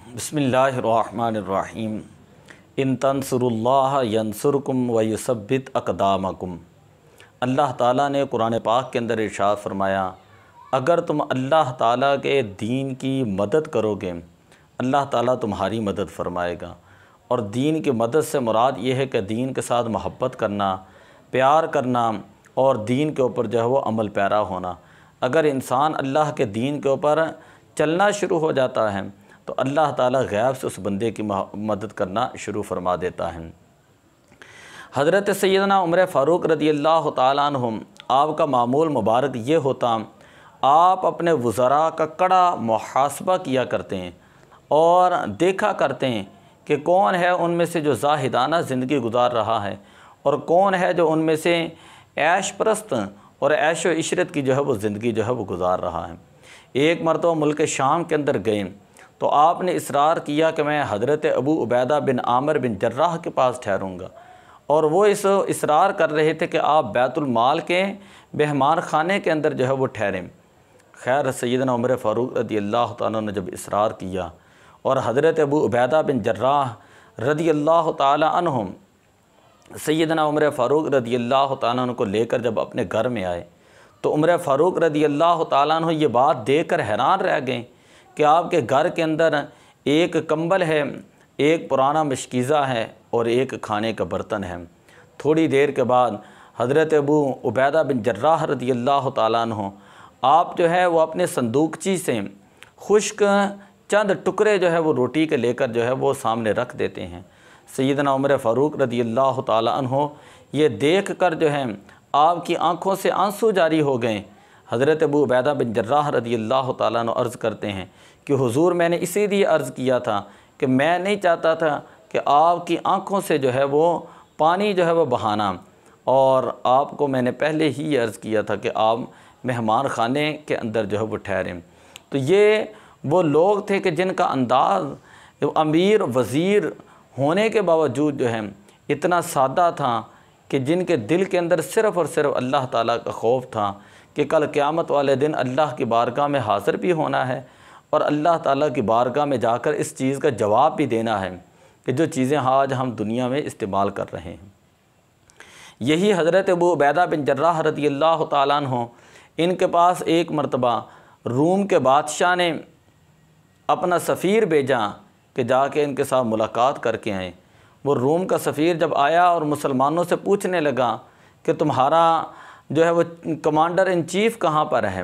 बिस्मिल्लाहिर्रहमानिर्रहीम। इन तंसुरुल्लाह यंसुरकुम व युसब्बित अक़दामकुम। अल्लाह ताला ने कुरान पाक के अंदर इरशाद फरमाया, अगर तुम अल्लाह ताला के दीन की मदद करोगे अल्लाह ताला तुम्हारी मदद फरमाएगा। और दीन की मदद से मुराद ये है कि दीन के साथ मोहब्बत करना, प्यार करना और दीन के ऊपर जो है वो अमल पैरा होना। अगर इंसान अल्लाह के दीन के ऊपर चलना शुरू हो जाता है तो अल्लाह ताला गैब से उस बंदे की मदद करना शुरू फरमा देता है। हज़रत सैयदना उमर फ़ारूक रदियल्लाहु ताला अन्हुम, आपका मामूल मुबारक ये होता, आप अपने वज़रा का कड़ा मुहासबा किया करते हैं और देखा करते हैं कि कौन है उनमें से जो ज़ाहिदाना ज़िंदगी गुजार रहा है और कौन है जो उनमें से ऐश परस्त और ऐश व इशरत की जो है वो ज़िंदगी जो है वो गुजार रहा है। एक मरतबा मुल्क शाम के अंदर गए तो आपने इसरार किया कि मैं हज़रत अबू उबैदा बिन आमिर बिन जर्राह के पास ठहरूँगा, और वो इस इसरार कर रहे थे कि आप बैतुल माल के मेहमान खाने के अंदर जो है वो ठहरें। खैर सैयदना उमर फ़ारूक रदियल्लाहु ताला ने जब इसरार किया और हज़रत अबू उबैदा बिन जर्राह रदियल्लाहु ताला अन्हुम सैयदना उमर फ़ारूक रदियल्लाहु ताला अन्हु को लेकर जब अपने घर में आए तो उमर फ़ारूक रदियल्लाहु ताला अन्हु ये बात देखकर हैरान रह गए कि आपके घर के अंदर एक कंबल है, एक पुराना मशकीज़ा है और एक खाने का बर्तन है। थोड़ी देर के बाद हज़रत अबू उबैदा बिन जर्राह रदियल्लाहु ताला अन्हु आप जो है वो अपने संदूकची से खुश्क चंद टुकड़े जो है वो रोटी के लेकर जो है वो सामने रख देते हैं। सैयदना उमर फ़ारूक रदियल्लाहु ताला अन्हु ये देख कर जो है आपकी आँखों से आंसू जारी हो गए। हज़रत अबू उबैदा बिन जर्राह रदियल्लाहु ताला अन्हु अर्ज़ करते हैं कि हुज़ूर मैंने इसीलिए अर्ज़ किया था कि मैं नहीं चाहता था कि आपकी आँखों से जो है वो पानी जो है वो बहाना, और आपको मैंने पहले ही अर्ज़ किया था कि आप मेहमान खाने के अंदर जो है वो ठहरें। तो ये वो लोग थे कि जिनका अंदाज़ अमीर वज़ीर होने के बावजूद जो है इतना सादा था कि जिनके दिल के अंदर सिर्फ़ और सिर्फ अल्लाह ताला का खौफ था कि कल क़यामत वाले दिन अल्लाह की बारगाह में हाज़िर भी होना है और अल्लाह ताला की बारगाह में जाकर इस चीज़ का जवाब भी देना है कि जो चीज़ें आज हम दुनिया में इस्तेमाल कर रहे हैं। यही हज़रत अबू उबैदा बिन जर्राह रदियल्लाहु ताला अन्हु, इनके पास एक मरतबा रूम के बादशाह ने अपना सफ़ीर भेजा कि जाके इनके साथ मुलाकात करके आएँ। वो रूम का सफ़ीर जब आया और मुसलमानों से पूछने लगा कि तुम्हारा जो है वो कमांडर इंचीफ कहाँ पर है,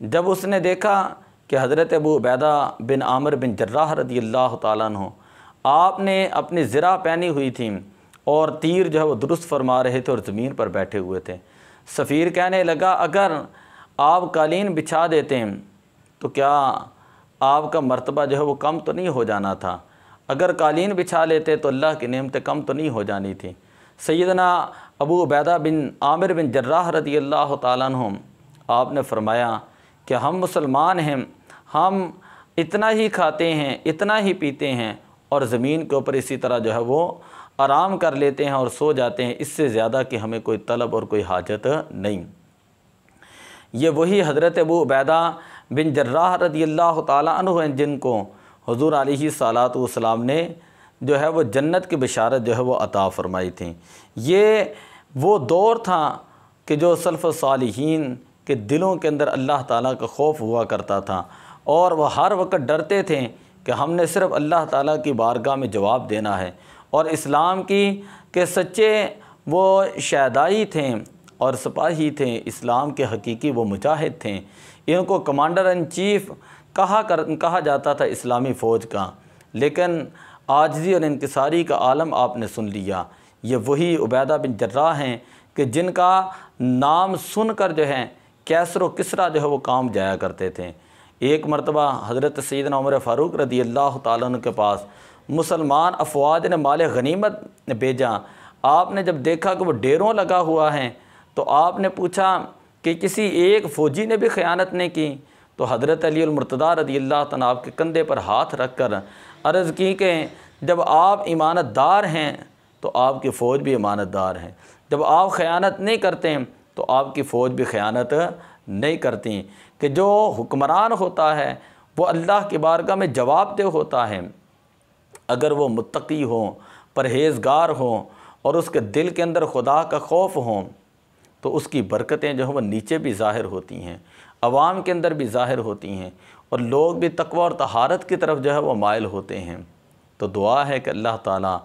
जब उसने देखा कि हज़रत अबू उबैदा बिन आमिर बिन जर्राह रदियल्लाहु ताला अन्हु आपने अपनी ज़रा पहनी हुई थी और तीर जो है वो दुरुस्त फरमा रहे थे और ज़मीन पर बैठे हुए थे। सफ़ीर कहने लगा, अगर आप कालीन बिछा देते हैं तो क्या आपका मर्तबा जो है वो कम तो नहीं हो जाना था? अगर कालीन बिछा लेते तो अल्लाह की नेमतें कम तो नहीं हो जानी थी? सैयदना अबू उबैदा बिन आमिर बिन जर्राह रदियल्लाहु ताला अन्हु आपने फरमाया कि हम मुसलमान हैं, हम इतना ही खाते हैं, इतना ही पीते हैं और ज़मीन के ऊपर इसी तरह जो है वो आराम कर लेते हैं और सो जाते हैं, इससे ज़्यादा कि हमें कोई तलब और कोई हाजत नहीं। ये वही हज़रत अबू उबैदा बिन जर्राह रदियल्लाहु ताला अन्हु हैं जिनको हुज़ूर अलैहिस्सलातु वस्सलाम ने जो है वो जन्नत की बशारत जो है वो अता फ़रमाई थी। ये वो दौर था कि जो सल्फ़ सालिहीन के दिलों के अंदर अल्लाह ताला का खौफ हुआ करता था और वह हर वक्त डरते थे कि हमने सिर्फ़ अल्लाह ताला की बारगाह में जवाब देना है। और इस्लाम की के सच्चे वो शहदाई थे और सिपाही थे, इस्लाम के हकीकी वो मुजाहिद थे। इनको कमांडर इंचीफ कहा जाता था इस्लामी फ़ौज का। लेकिन आजिज़ी और इनकिसारी का आलम आपने सुन लिया। ये वही उबैदा बिन जर्राह हैं कि जिनका नाम सुनकर जो है कैसर व किसरा जो है वो काम जाया करते थे। एक मरतबा हज़रत सैयदना उमर फ़ारूक रदियल्लाहु ताला अन्हु के पास मुसलमान अफवाज ने माल गनीमत भेजा। आपने जब देखा कि वो ढेरों लगा हुआ है तो आपने पूछा कि किसी एक फ़ौजी ने भी ख़यानत नहीं की? तो हज़रत अली मुर्तज़ा रदियल्लाहु ताला आपके कंधे पर हाथ रख कर अर्ज़ की कि जब आप ईमानतदार हैं तो आपकी फ़ौज भी ईमानतदार है, जब आप ख़यानत नहीं करते हैं तो आपकी फ़ौज भी ख़यानत नहीं करती कि जो हुक्मरान होता है वो अल्लाह की बारगाह में जवाबदेह होता है। अगर वो मुत्तकी हो, परहेज़गार हो और उसके दिल के अंदर खुदा का खौफ हो तो उसकी बरकतें जो हैं वो नीचे भी ज़ाहिर होती हैं, अवाम के अंदर भी ज़ाहिर होती हैं और लोग भी तकवा और तहारत की तरफ जो है वो माइल होते हैं। तो दुआ है कि अल्लाह ताला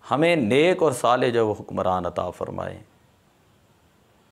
हमें नेक और साले जो है वो हुक्मरान अता फ़रमाए।